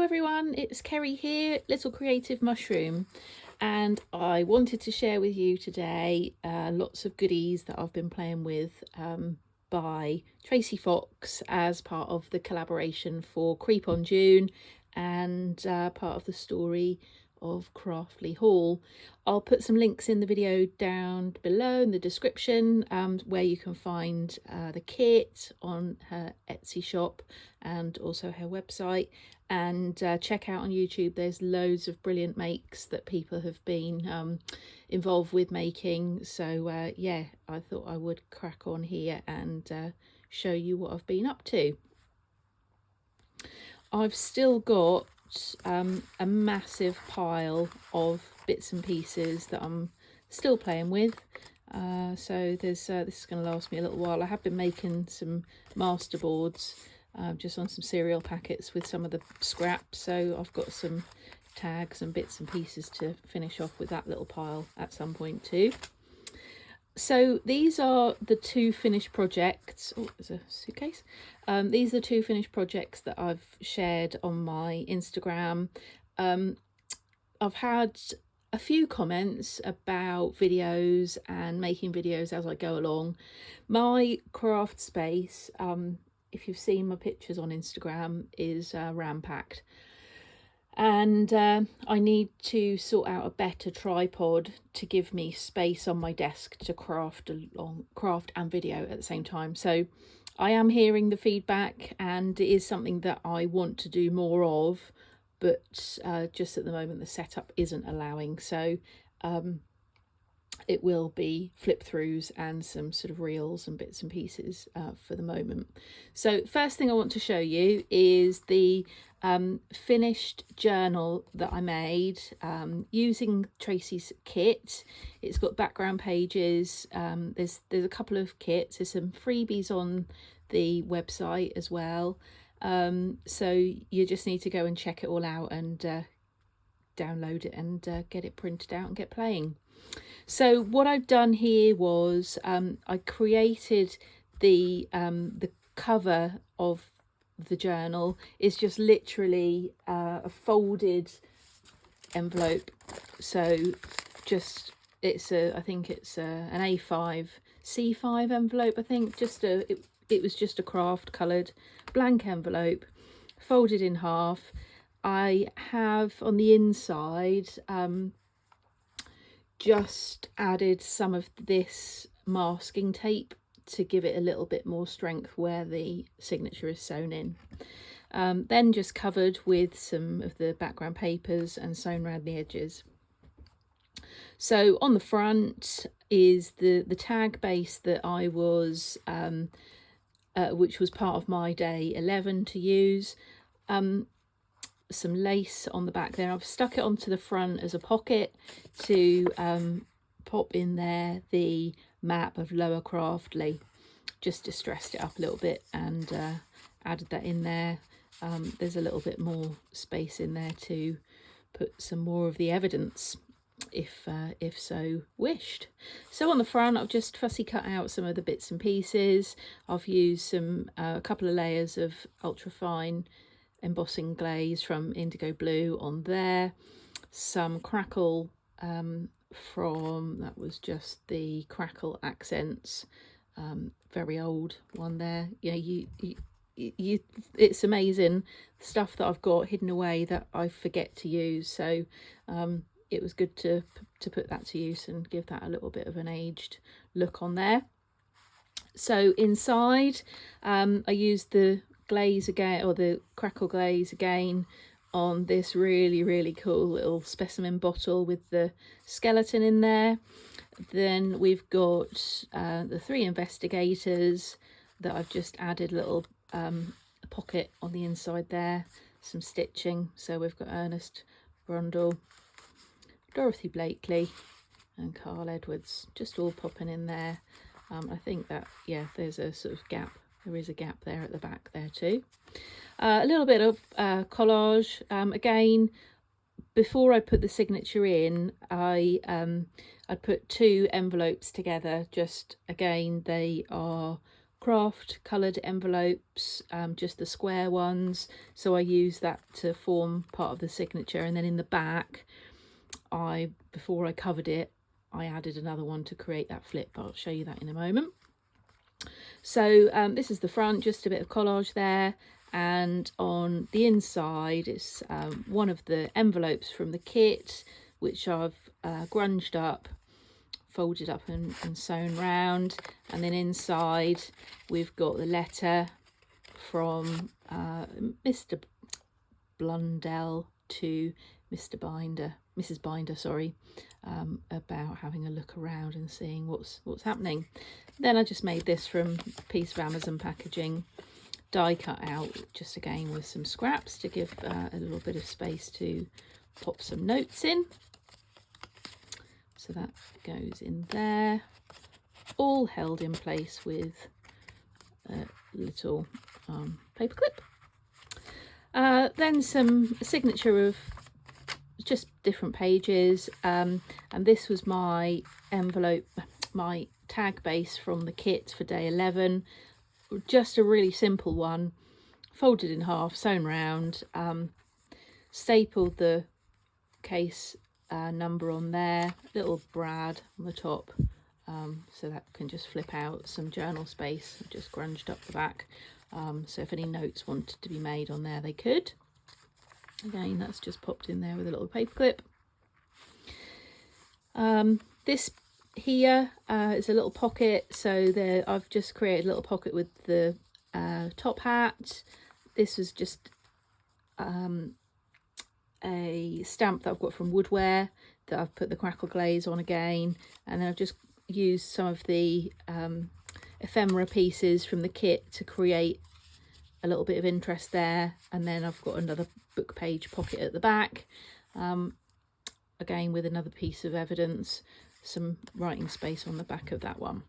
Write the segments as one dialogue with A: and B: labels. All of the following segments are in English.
A: everyone, it's Kerry here, Little Creative Mushroom, and I wanted to share with you today lots of goodies that I've been playing with by Tracie Fox as part of the collaboration for Creep on June and part of the story of Craftly Haul. I'll put some links in the video down below in the description where you can find the kit on her Etsy shop and also her website, and check out on YouTube. There's loads of brilliant makes that people have been involved with making, so yeah, I thought I would crack on here and show you what I've been up to. I've still got a massive pile of bits and pieces that I'm still playing with, so there's this is going to last me a little while. I have been making some master boards just on some cereal packets with some of the scraps, so I've got some tags and bits and pieces to finish off with that little pile at some point too. So these are the two finished projects. Oh, there's a suitcase. These are the two finished projects that I've shared on my Instagram. I've had a few comments about videos and making videos as I go along. My craft space, if you've seen my pictures on Instagram, is ram-packed. And I need to sort out a better tripod to give me space on my desk to craft and video at the same time. So I am hearing the feedback, and it is something that I want to do more of, but just at the moment the setup isn't allowing. So it will be flip throughs and some sort of reels and bits and pieces for the moment. So first thing I want to show you is the finished journal that I made using Tracie's kit. It's got background pages. There's a couple of kits. There's some freebies on the website as well. So you just need to go and check it all out and download it and get it printed out and get playing. So what I've done here was I created the cover of the journal is just literally a folded envelope. So just I think it's an A5 C5 envelope. I think it was just a craft coloured blank envelope folded in half. I have on the inside just added some of this masking tape to give it a little bit more strength where the signature is sewn in. Then just covered with some of the background papers and sewn around the edges. So on the front is the tag base that I was which was part of my day 11 to use. Some lace on the back there. I've stuck it onto the front as a pocket to pop in there the map of Lower Craftly. Just distressed it up a little bit and added that in there. There's a little bit more space in there to put some more of the evidence if so wished. So on the front I've just fussy cut out some of the bits and pieces. I've used a couple of layers of ultrafine embossing glaze from Indigo Blue on there, some crackle from, that was just the crackle accents, very old one there. You it's amazing stuff that I've got hidden away that I forget to use, so it was good to put that to use and give that a little bit of an aged look on there. So inside I used the glaze again, or the crackle glaze again, on this really cool little specimen bottle with the skeleton in there. Then we've got the 3 investigators that I've just added a little pocket on the inside there, some stitching. So we've got Ernest Brundle, Dorothy Blakely and Carl Edwards just all popping in there. I think that, yeah, there's a sort of gap. There is a gap there at the back there too. A little bit of collage. Again, before I put the signature in, I put 2 envelopes together. Just again, they are craft coloured envelopes, just the square ones, so I use that to form part of the signature. And then in the back, before I covered it, I added another one to create that flip. I'll show you that in a moment. So this is the front, just a bit of collage there, and on the inside it's one of the envelopes from the kit, which I've grunged up, folded up and sewn round. And then inside we've got the letter from Mr. Blundell to Mrs. Binder, sorry, about having a look around and seeing what's happening. Then I just made this from a piece of Amazon packaging, die cut out, just again with some scraps to give a little bit of space to pop some notes in. So that goes in there, all held in place with a little paper clip. Then some signature of just different pages, and this was my envelope, my tag base from the kit for day 11. Just a really simple one, folded in half, sewn round, stapled the case number on there, little brad on the top, so that can just flip out, some journal space. I've just grunged up the back, so if any notes wanted to be made on there, they could. Again, that's just popped in there with a little paper clip. This here is a little pocket, so there I've just created a little pocket with the top hat. This was just a stamp that I've got from Woodware that I've put the crackle glaze on again, and then I've just used some of the ephemera pieces from the kit to create a little bit of interest there. And then I've got another book page pocket at the back, again with another piece of evidence, some writing space on the back of that one.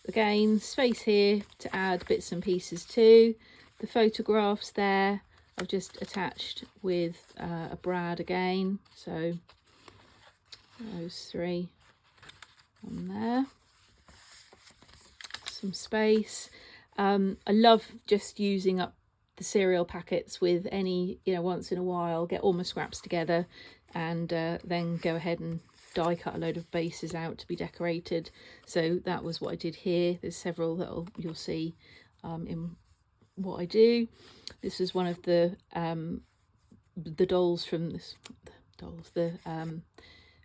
A: Again, space here to add bits and pieces too. The photographs there I've just attached with a brad again, so those three on there, some space. I love just using up the cereal packets with any, once in a while, get all my scraps together and then go ahead and die cut a load of bases out to be decorated. So that was what I did here. There's several that you'll see in what I do. This is one of the dolls from this, the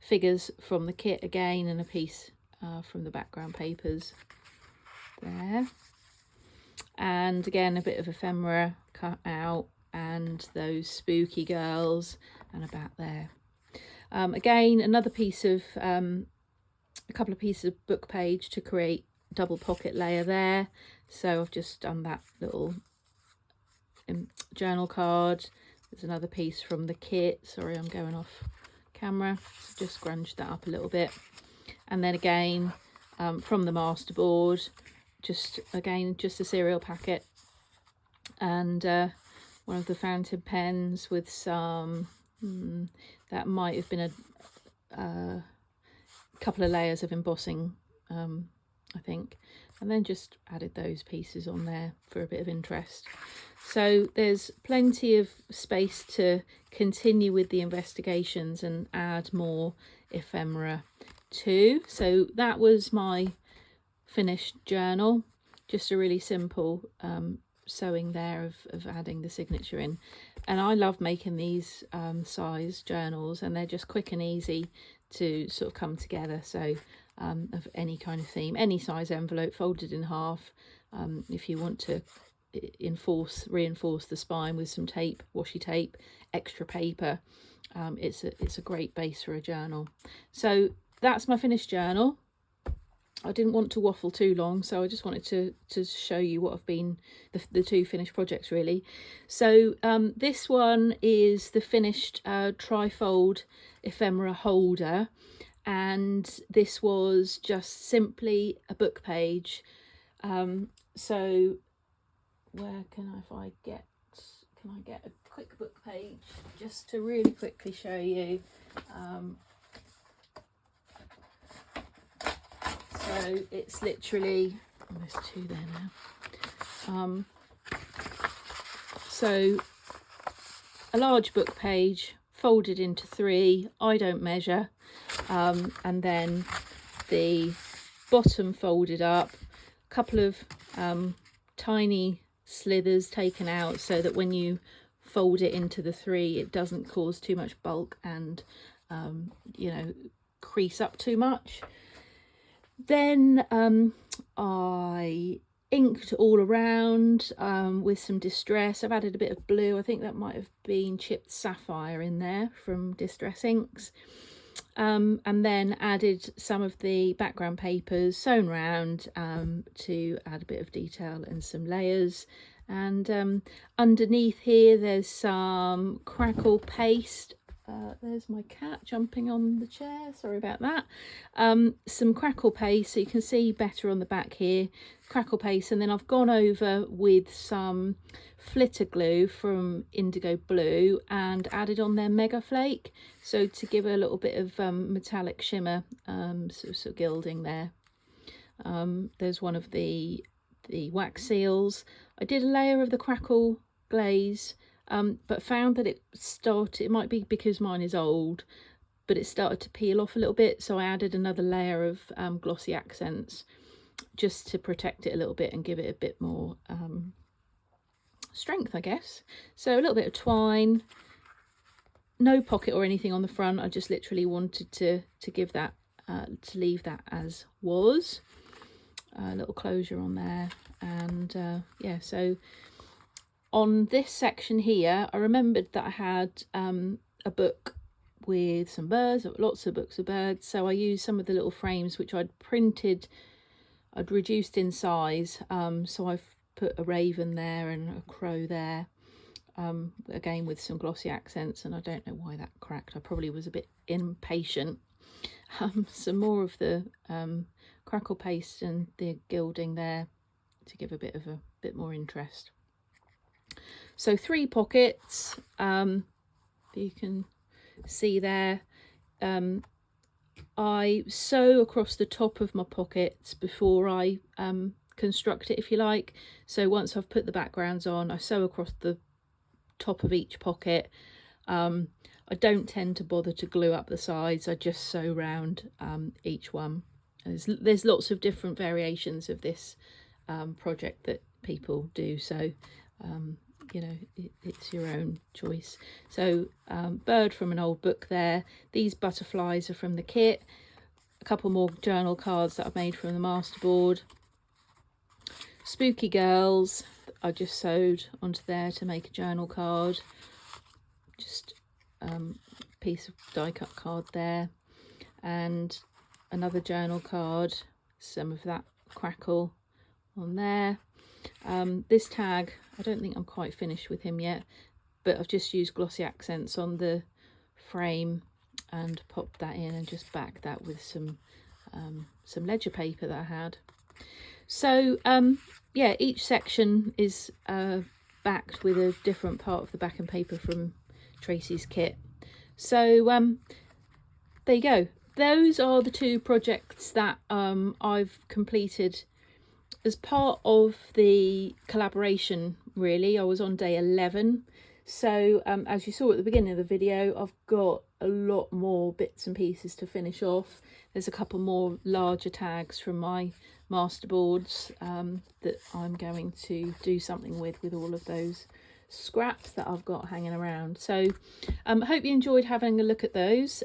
A: figures from the kit again, and a piece from the background papers there. And again, a bit of ephemera cut out, and those spooky girls and about there. Again, another piece of a couple of pieces of book page to create double pocket layer there. So I've just done that little journal card. There's another piece from the kit. Sorry, I'm going off camera. Just scrunched that up a little bit. And then again, from the masterboard, just a cereal packet, and one of the fountain pens with some that might have been a couple of layers of embossing, I think, and then just added those pieces on there for a bit of interest. So there's plenty of space to continue with the investigations and add more ephemera too. So that was my finished journal, just a really simple sewing there of adding the signature in. And I love making these size journals, and they're just quick and easy to sort of come together. So of any kind of theme, any size envelope, folded in half. If you want to reinforce the spine with some tape, washi tape, extra paper, it's a great base for a journal. So that's my finished journal. I didn't want to waffle too long, so I just wanted to show you what have been the two finished projects really. So this one is the finished trifold ephemera holder, and this was just simply a book page. So where can I get a quick book page just to really quickly show you. So it's literally there's 2 there now. So a large book page folded into 3. I don't measure, and then the bottom folded up, a couple of tiny slithers taken out so that when you fold it into the 3 it doesn't cause too much bulk and you know, crease up too much. Then I inked all around with some Distress. I've added a bit of blue. I think that might have been chipped sapphire in there from Distress Inks. And then added some of the background papers sewn round to add a bit of detail and some layers. And underneath here there's some crackle paste. There's my cat jumping on the chair, sorry about that. Some crackle paste, so you can see better on the back here, crackle paste, and then I've gone over with some flitter glue from Indigo Blue and added on their Mega Flake, so to give a little bit of metallic shimmer, sort of gilding there. There's one of the wax seals. I did a layer of the crackle glaze, but found that it might be because mine is old, but it started to peel off a little bit, so I added another layer of glossy accents just to protect it a little bit and give it a bit more strength, I guess. So a little bit of twine, no pocket or anything on the front. I just literally wanted to give that, to leave that as was. A little closure on there, and yeah, so on this section here I remembered that I had a book with some birds, lots of books of birds, so I used some of the little frames which I'd printed, I'd reduced in size, so I've put a raven there and a crow there, again with some glossy accents, and I don't know why that cracked, I probably was a bit impatient. Some more of the crackle paste and the gilding there to give a bit more interest. So 3 pockets, you can see there. I sew across the top of my pockets before I construct it, if you like. So once I've put the backgrounds on, I sew across the top of each pocket. I don't tend to bother to glue up the sides, I just sew round each one. There's lots of different variations of this project that people do, so you know, it's your own choice. So bird from an old book there. These butterflies are from the kit. A couple more journal cards that I've made from the masterboard. Spooky girls I just sewed onto there to make a journal card. Just piece of die cut card there, and another journal card, some of that crackle on there. This tag, I don't think I'm quite finished with him yet, but I've just used glossy accents on the frame and popped that in and just backed that with some ledger paper that I had. So yeah, each section is backed with a different part of the backing paper from Tracie's kit. So there you go. Those are the 2 projects that I've completed as part of the collaboration, really. I was on day 11. So as you saw at the beginning of the video, I've got a lot more bits and pieces to finish off. There's a couple more larger tags from my masterboards that I'm going to do something with all of those scraps that I've got hanging around. So I hope you enjoyed having a look at those.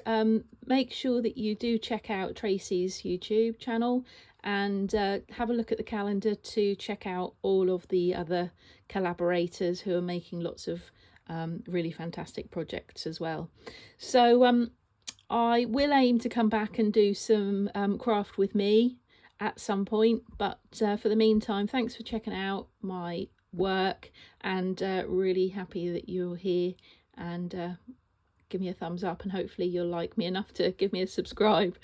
A: Make sure that you do check out Tracie's YouTube channel and have a look at the calendar to check out all of the other collaborators who are making lots of really fantastic projects as well. So I will aim to come back and do some craft with me at some point, but for the meantime, thanks for checking out my work, and really happy that you're here, and give me a thumbs up, and hopefully you'll like me enough to give me a subscribe.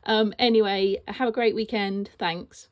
A: Anyway, have a great weekend. Thanks.